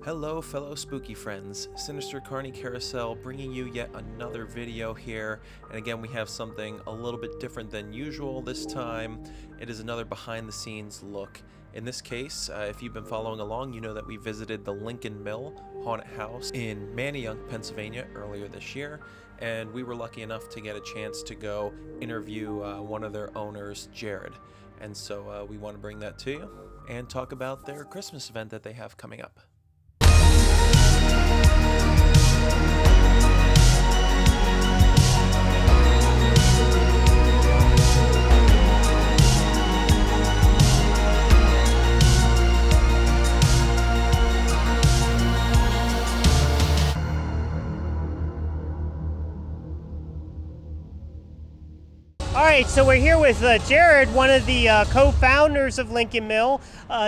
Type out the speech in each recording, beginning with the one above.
Hello fellow spooky friends, Sinister Carny Carousel bringing you yet another video here, and again we have something a little bit different than usual this time. It is another behind the scenes look. In this case, if you've been following along, you know that we visited the Lincoln Mill haunted house in Manayunk, Pennsylvania earlier this year, and we were lucky enough to get a chance to go interview one of their owners, Jared. And so we want to bring that to you and talk about their Christmas event that they have coming up. All right, so we're here with Jared, one of the co-founders of Lincoln Mill.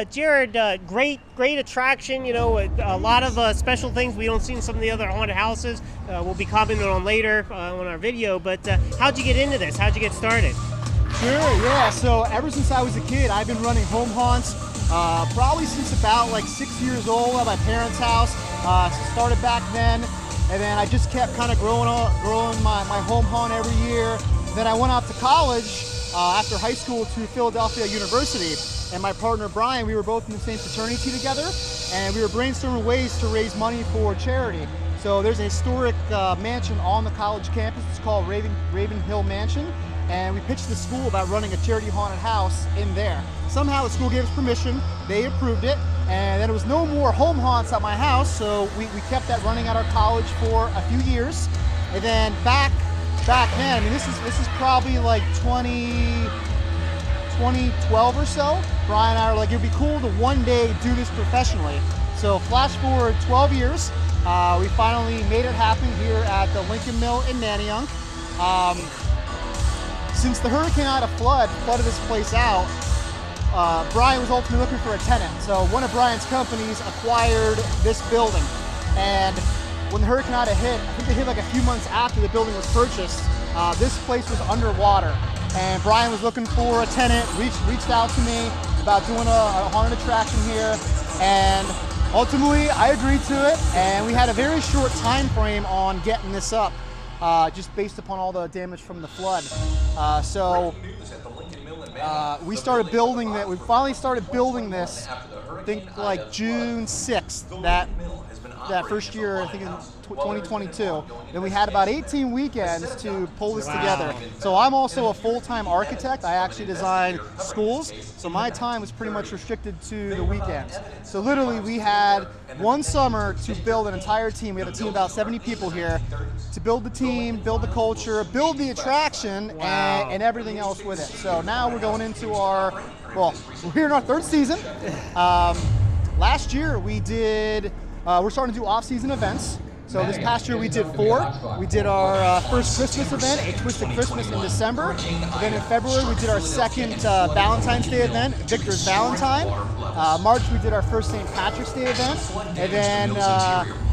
Jared, great attraction. You know, a lot of special things we don't see in some of the other haunted houses. We'll be commenting on later on our video. But how'd you get into this? How'd you get started? Sure, yeah. So ever since I was a kid, I've been running home haunts. Probably since about like 6 years old at my parents' house. Started back then, and then I just kept kind of growing my home haunt every year. Then I went off to college after high school to Philadelphia University, and my partner Brian, we were both in the same fraternity together, and we were brainstorming ways to raise money for charity. So there's a historic mansion on the college campus. It's called Raven Hill Mansion, and we pitched the school about running a charity haunted house in there. Somehow the school gave us permission, they approved it, and then there was no more home haunts at my house, so we kept that running at our college for a few years. And then back then, I mean, this is probably like 2012 or so. Brian and I were like, it'd be cool to one day do this professionally. So flash forward 12 years, we finally made it happen here at the Lincoln Mill in Manayunk. Since the Hurricane Ida flooded this place out, Brian was ultimately looking for a tenant. So one of Brian's companies acquired this building, and when the Hurricane Ida hit, I think they hit like a few months after the building was purchased, this place was underwater. And Brian was looking for a tenant, reached out to me about doing a haunted attraction here, and ultimately I agreed to it, and we had a very short time frame on getting this up, just based upon all the damage from the flood. We started building that. We finally started building this, I think like June 6th, that first year, I think in 2022. Then we had about 18 weekends to pull this together. So I'm also a full-time architect. I actually design schools, so my time was pretty much restricted to the weekends. So literally we had one summer to build an entire team. We have a team of about 70 people here to build the team, build the culture, build the attraction, and everything else with it. So now we're going into we're here in our third season. Last year we're starting to do off-season events. So this past year we did 4. We did our first Christmas event, A Twisted Christmas, in December. Then in February we did our second Valentine's Day event, Viktor's Valentine. March we did our first St. Patrick's Day event. And then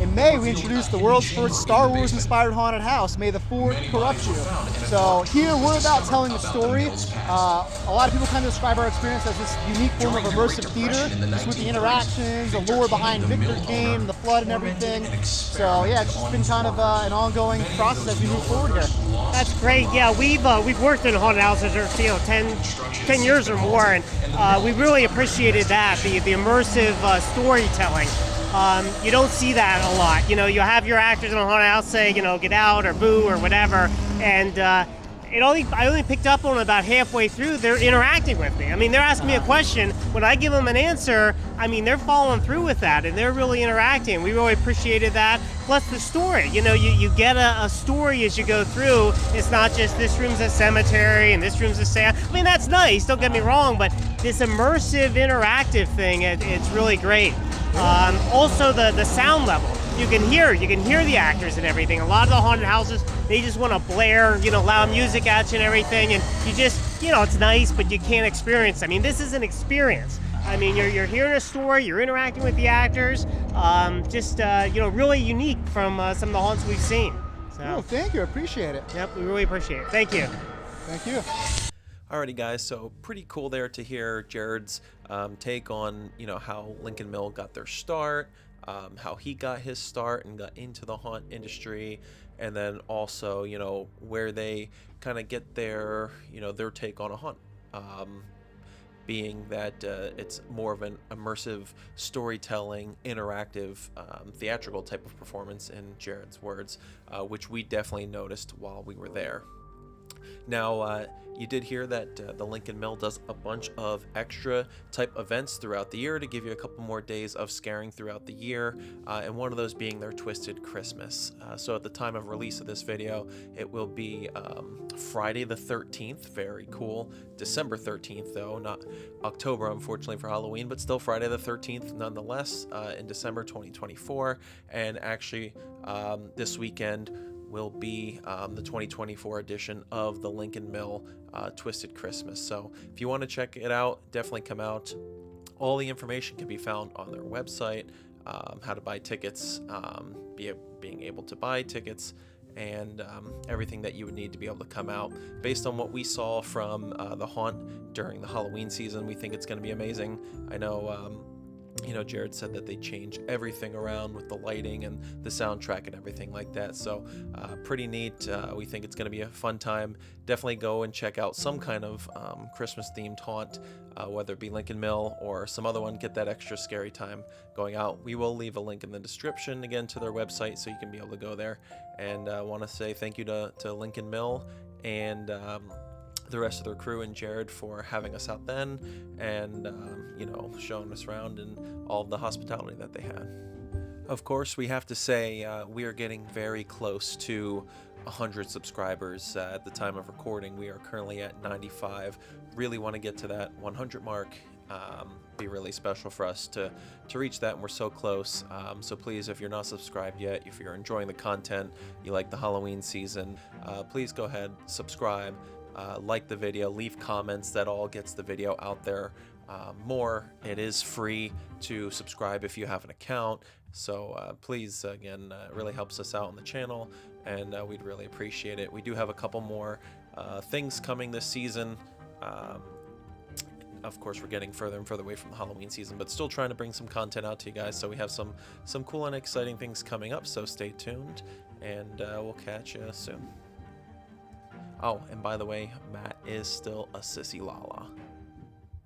in May we introduced the world's first Star Wars inspired haunted house, May the 4th Corrupt You. So here we're about telling a story. A lot of people kind of describe our experience as this unique form of immersive theater, just with the interactions, the lore behind Viktor Kane, the flood and everything. So yeah, it's just been kind of an ongoing process as we move forward here. That's great. Yeah, we've worked in haunted houses for 10 years or more, and we really appreciated that, the immersive storytelling. You don't see that a lot. You know, you have your actors in a haunted house say, you know, get out or boo or whatever, and I only picked up on about halfway through. They're interacting with me. I mean, they're asking me a question. When I give them an answer, I mean, they're following through with that, and they're really interacting. We really appreciated that. Plus the story. You know, you get a story as you go through. It's not just this room's a cemetery and this room's a seance. I mean, that's nice. Don't get me wrong, but this immersive, interactive thing, it's really great. Also, the sound level. You can hear the actors and everything. A lot of the haunted houses, they just want to blare, you know, loud music at you and everything, and you just, you know, it's nice, but you can't experience. I mean, this is an experience. I mean, you're hearing a story, you're interacting with the actors, you know, really unique from some of the haunts we've seen. So, Oh, thank you, I appreciate it. Yep, we really appreciate it. Thank you. Thank you. Alrighty guys, so pretty cool there to hear Jared's take on, you know, how Lincoln Mill got their start, how he got his start and got into the haunt industry, and then also, you know, where they kind of get their, you know, their take on a haunt. Being that it's more of an immersive storytelling, interactive, theatrical type of performance, in Jared's words, which we definitely noticed while we were there. Now, you did hear that the Lincoln Mill does a bunch of extra type events throughout the year to give you a couple more days of scaring throughout the year, and one of those being their Twisted Christmas. So at the time of release of this video, it will be Friday the 13th, very cool. December 13th though, not October unfortunately for Halloween, but still Friday the 13th nonetheless, in December 2024. And actually this weekend will be the 2024 edition of the Lincoln Mill Twisted Christmas. So if you want to check it out, definitely come out. All the information can be found on their website, how to buy tickets, being able to buy tickets, and everything that you would need to be able to come out. Based on what we saw from the haunt during the Halloween season, we think it's going to be amazing. I know you know, Jared said that they change everything around with the lighting and the soundtrack and everything like that. So pretty neat. We think it's going to be a fun time. Definitely go and check out some kind of Christmas themed haunt, whether it be Lincoln Mill or some other one. Get that extra scary time going out. We will leave a link in the description again to their website so you can be able to go there. And I want to say thank you to Lincoln Mill and the rest of their crew and Jared for having us out then, and you know, showing us around and all of the hospitality that they had. Of course, we have to say we are getting very close to 100 subscribers at the time of recording. We are currently at 95. Really want to get to that 100 mark. Be really special for us to reach that, and we're so close. So please, if you're not subscribed yet, if you're enjoying the content, you like the Halloween season, please go ahead, subscribe. Like the video, leave comments. That all gets the video out there more. It is free to subscribe if you have an account, so please, again, it really helps us out on the channel, and we'd really appreciate it. We do have a couple more things coming this season. Of course, we're getting further and further away from the Halloween season, but still trying to bring some content out to you guys. So we have some cool and exciting things coming up, so stay tuned, and we'll catch you soon. Oh, and by the way, Matt is still a Sissy Lala.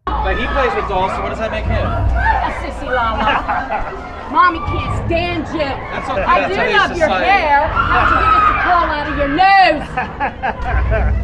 But he plays with dolls, so what does that make him? A Sissy Lala. Mommy can't stand you. That's okay. I do love your hair. How'd you get it to curl out of your nose?